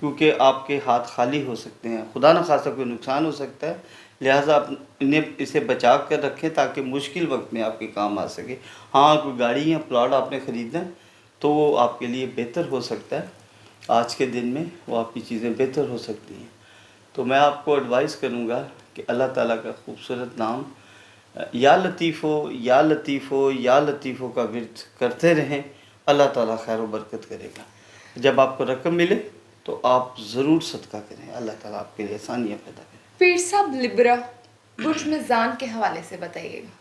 کیونکہ آپ کے ہاتھ خالی ہو سکتے ہیں، خدا نخواستہ کوئی نقصان ہو سکتا ہے، لہٰذا آپ اسے بچا کر رکھیں تاکہ مشکل وقت میں آپ کے کام آ سکے۔ ہاں کوئی گاڑی یا پلاٹ آپ نے خریدنا ہے تو وہ آپ کے لیے بہتر ہو سکتا ہے، آج کے دن میں وہ آپ کی چیزیں بہتر ہو سکتی ہیں۔ تو میں آپ کو ایڈوائز کروں گا کہ اللہ تعالیٰ کا خوبصورت نام یا لطیفو یا لطیفو یا لطیفو کا ورد کرتے رہیں، اللہ تعالیٰ خیر و برکت کرے گا۔ جب آپ کو رقم ملے تو آپ ضرور صدقہ کریں، اللہ تعالیٰ آپ کے لیے آسانیاں پیدا کرے۔ پیر صاحب لبرا برج میزان کے حوالے سے بتائیے گا۔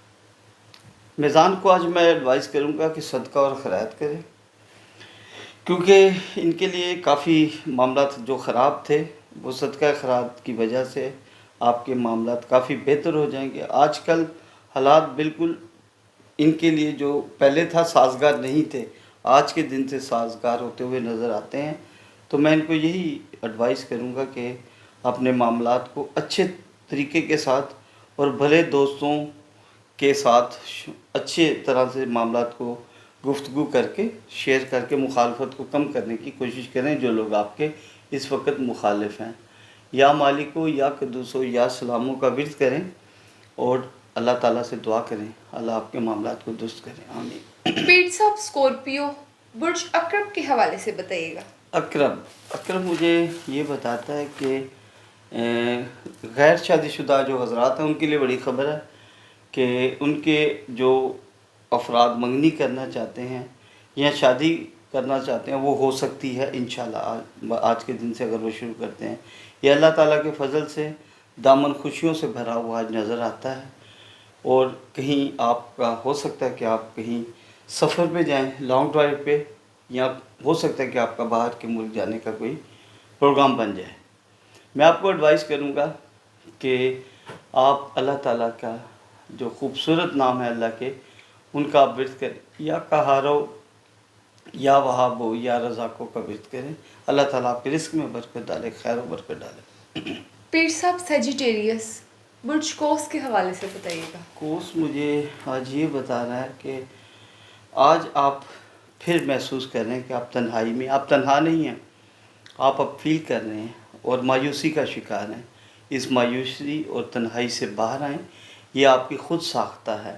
میزان کو آج میں ایڈوائز کروں گا کہ صدقہ اور خیرات کرے، کیونکہ ان کے لیے کافی معاملات جو خراب تھے وہ صدقہ خیرات کی وجہ سے آپ کے معاملات کافی بہتر ہو جائیں گے۔ آج کل حالات بالکل ان کے لیے جو پہلے تھا سازگار نہیں تھے، آج کے دن سے سازگار ہوتے ہوئے نظر آتے ہیں۔ تو میں ان کو یہی ایڈوائز کروں گا کہ اپنے معاملات کو اچھے طریقے کے ساتھ اور بھلے دوستوں کے ساتھ اچھے طرح سے معاملات کو گفتگو کر کے شیئر کر کے مخالفت کو کم کرنے کی کوشش کریں۔ جو لوگ آپ کے اس وقت مخالف ہیں، یا مالکو یا قدوسو یا سلاموں کا ورد کریں اور اللہ تعالیٰ سے دعا کریں، اللہ آپ کے معاملات کو درست کریں، آمین۔ پیر صاحب اسکورپیو برج اکرب کے حوالے سے بتائیے گا۔ اکرم مجھے یہ بتاتا ہے کہ غیر شادی شدہ جو حضرات ہیں ان کے لیے بڑی خبر ہے کہ ان کے جو افراد منگنی کرنا چاہتے ہیں یا شادی کرنا چاہتے ہیں وہ ہو سکتی ہے انشاءاللہ، آج کے دن سے اگر وہ شروع کرتے ہیں۔ یہ اللہ تعالیٰ کے فضل سے دامن خوشیوں سے بھرا ہوا آج نظر آتا ہے، اور کہیں آپ کا ہو سکتا ہے کہ آپ کہیں سفر پہ جائیں، لانگ ڈرائیو پہ، یا ہو سکتا ہے کہ آپ کا باہر کے ملک جانے کا کوئی پروگرام بن جائے۔ میں آپ کو ایڈوائز کروں گا کہ آپ اللہ تعالیٰ کا جو خوبصورت نام ہے اللہ کے، ان کا آپ ورد کریں، یا کہارو یا وہابو یا رزاقو کا ورد کریں۔ اللہ تعالیٰ آپ کے رزق میں برکت ڈالے، خیر و برکت ڈالے۔ پیر صاحب سیجیٹیریس برج کوس کے حوالے سے بتائیے گا۔ کوس مجھے آج یہ بتا رہا ہے کہ آج آپ پھر محسوس کر رہے ہیں کہ آپ تنہائی میں، آپ تنہا نہیں ہیں، آپ اب فیل کر رہے ہیں اور مایوسی کا شکار ہیں۔ اس مایوسی اور تنہائی سے باہر آئیں، یہ آپ کی خود ساختہ ہے۔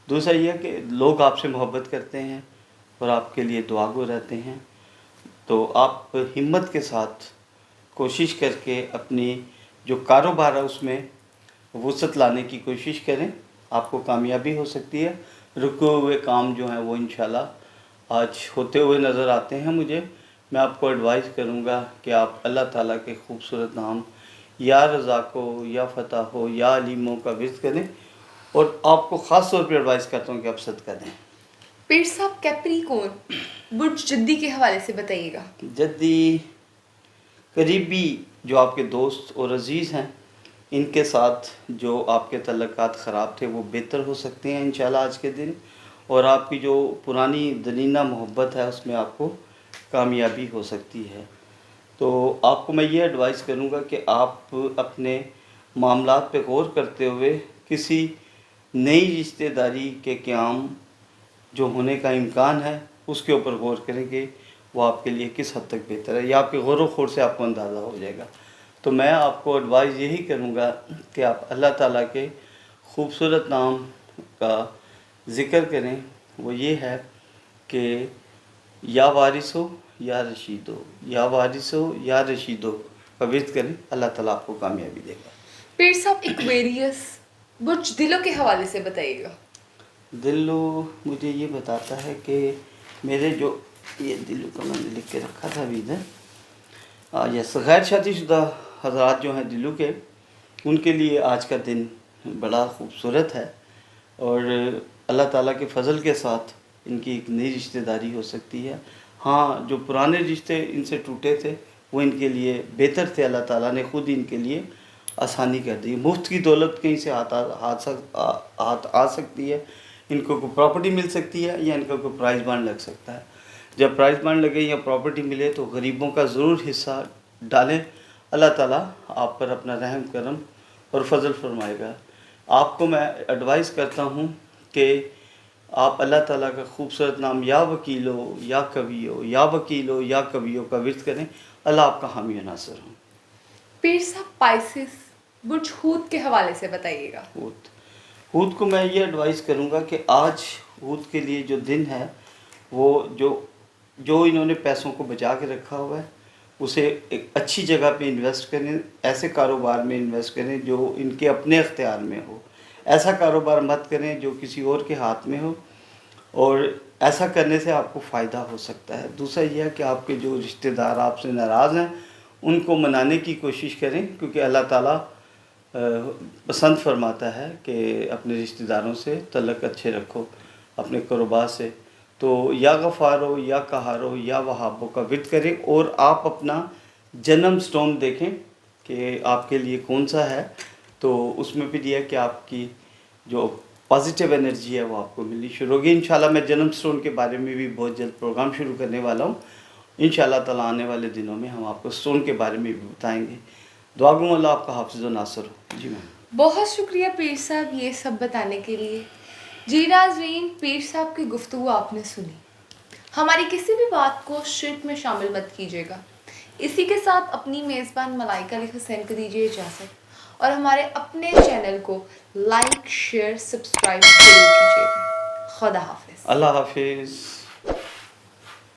دوسرا یہ کہ لوگ آپ سے محبت کرتے ہیں اور آپ کے لیے دعا گو رہتے ہیں، تو آپ ہمت کے ساتھ کوشش کر کے اپنی جو کاروبار ہے اس میں وسعت لانے کی کوشش کریں، آپ کو کامیابی ہو سکتی ہے۔ رکے ہوئے کام جو ہیں وہ انشاءاللہ آج ہوتے ہوئے نظر آتے ہیں مجھے۔ میں آپ کو ایڈوائز کروں گا کہ آپ اللہ تعالیٰ کے خوبصورت نام یا رزاقو یا فتح ہو یا علیموں کا ورد کریں، اور آپ کو خاص طور پہ ایڈوائز کرتا ہوں کہ آپ صدقہ دیں۔ پیر صاحب کیپریکون برج جدی کے حوالے سے بتائیے گا۔ جدی قریبی جو آپ کے دوست اور عزیز ہیں، ان کے ساتھ جو آپ کے تعلقات خراب تھے وہ بہتر ہو سکتے ہیں انشاءاللہ آج کے دن، اور آپ کی جو پرانی دنینہ محبت ہے اس میں آپ کو کامیابی ہو سکتی ہے۔ تو آپ کو میں یہ ایڈوائز کروں گا کہ آپ اپنے معاملات پہ غور کرتے ہوئے کسی نئی رشتہ داری کے قیام جو ہونے کا امکان ہے اس کے اوپر غور کریں کہ وہ آپ کے لیے کس حد تک بہتر ہے، یا آپ کے غور و خوض سے آپ کو اندازہ ہو جائے گا۔ تو میں آپ کو ایڈوائز یہی کروں گا کہ آپ اللہ تعالیٰ کے خوبصورت نام کا ذکر کریں، وہ یہ ہے کہ یا وارثو یا رشیدو، یا وارثو یا رشیدو کا ورد کریں، اللہ تعالیٰ آپ کو کامیابی دے گا۔ پیر صاحب ایکویریس برج دلوں کے حوالے سے بتائیے گا۔ دلو مجھے یہ بتاتا ہے کہ میرے جو یہ دلو کا میں نے لکھ کے رکھا تھا ابھی ادھر، یس، غیر شادی شدہ حضرات جو ہیں دلو کے، ان کے لیے آج کا دن بڑا خوبصورت ہے، اور اللہ تعالیٰ کے فضل کے ساتھ ان کی ایک نئی رشتہ داری ہو سکتی ہے۔ ہاں جو پرانے رشتے ان سے ٹوٹے تھے وہ ان کے لیے بہتر تھے، اللہ تعالیٰ نے خود ان کے لیے آسانی کر دی۔ مفت کی دولت کہیں سے ہاتھ آ سکتی ہے، ان کو کوئی پراپرٹی مل سکتی ہے، یا ان کا کوئی پرائز بانڈ لگ سکتا ہے۔ جب پرائز بانڈ لگے یا پراپرٹی ملے تو غریبوں کا ضرور حصہ ڈالیں، اللہ تعالیٰ آپ پر اپنا رحم کرم اور فضل فرمائے گا۔ آپ کو میں ایڈوائز کرتا ہوں کہ آپ اللہ تعالیٰ کا خوبصورت نام یا وکیلو یا کویو یا وکیلو یا کویو کا ورد کریں، اللہ آپ کا حامی و ناصر ہوں۔ پیر صاحب اسپائسز برج ہود کے حوالے سے بتائیے گا۔ ہود کو میں یہ ایڈوائز کروں گا کہ آج ہود کے لیے جو دن ہے وہ جو انہوں نے پیسوں کو بچا کے رکھا ہوا ہے اسے ایک اچھی جگہ پہ انویسٹ کریں، ایسے کاروبار میں انویسٹ کریں جو ان کے اپنے اختیار میں ہو، ایسا کاروبار مت کریں جو کسی اور کے ہاتھ میں ہو، اور ایسا کرنے سے آپ کو فائدہ ہو سکتا ہے۔ دوسرا یہ ہے کہ آپ کے جو رشتہ دار آپ سے ناراض ہیں ان کو منانے کی کوشش کریں، کیونکہ اللہ تعالیٰ پسند فرماتا ہے کہ اپنے رشتہ داروں سے تعلق اچھے رکھو، اپنے قربا سے۔ تو یا غفارو یا قہارو یا وہابو کا ورد کریں، اور آپ اپنا جنم سٹون دیکھیں کہ آپ کے لیے کون سا ہے، تو اس میں پھر یہ ہے کہ آپ کی جو پازیٹیو انرجی ہے وہ آپ کو ملنی شروع ہوگی۔ انشاءاللہ میں جنم سٹون کے بارے میں بھی بہت جلد پروگرام شروع کرنے والا ہوں۔ انشاءاللہ تعالیٰ آنے والے دنوں میں ہم آپ کو سٹون کے بارے میں بھی بتائیں گے۔ دعا گوں اللہ آپ کا حافظ و ناصر ہو۔ جی میم۔ بہت شکریہ پیر صاحب یہ سب بتانے کے لیے۔ جی ناظرین، پیر صاحب کی گفتگو آپ نے سنی۔ ہماری کسی بھی بات کو شرک میں شامل مت کیجیے گا۔ اسی کے ساتھ اپنی میزبان ملائکہ علی حسین کو دیجیے اجازت، اور ہمارے اپنے چینل کو لائک، شیئر، سبسکرائب ضرور کیجیے گا۔ خدا حافظ۔ اللہ حافظ۔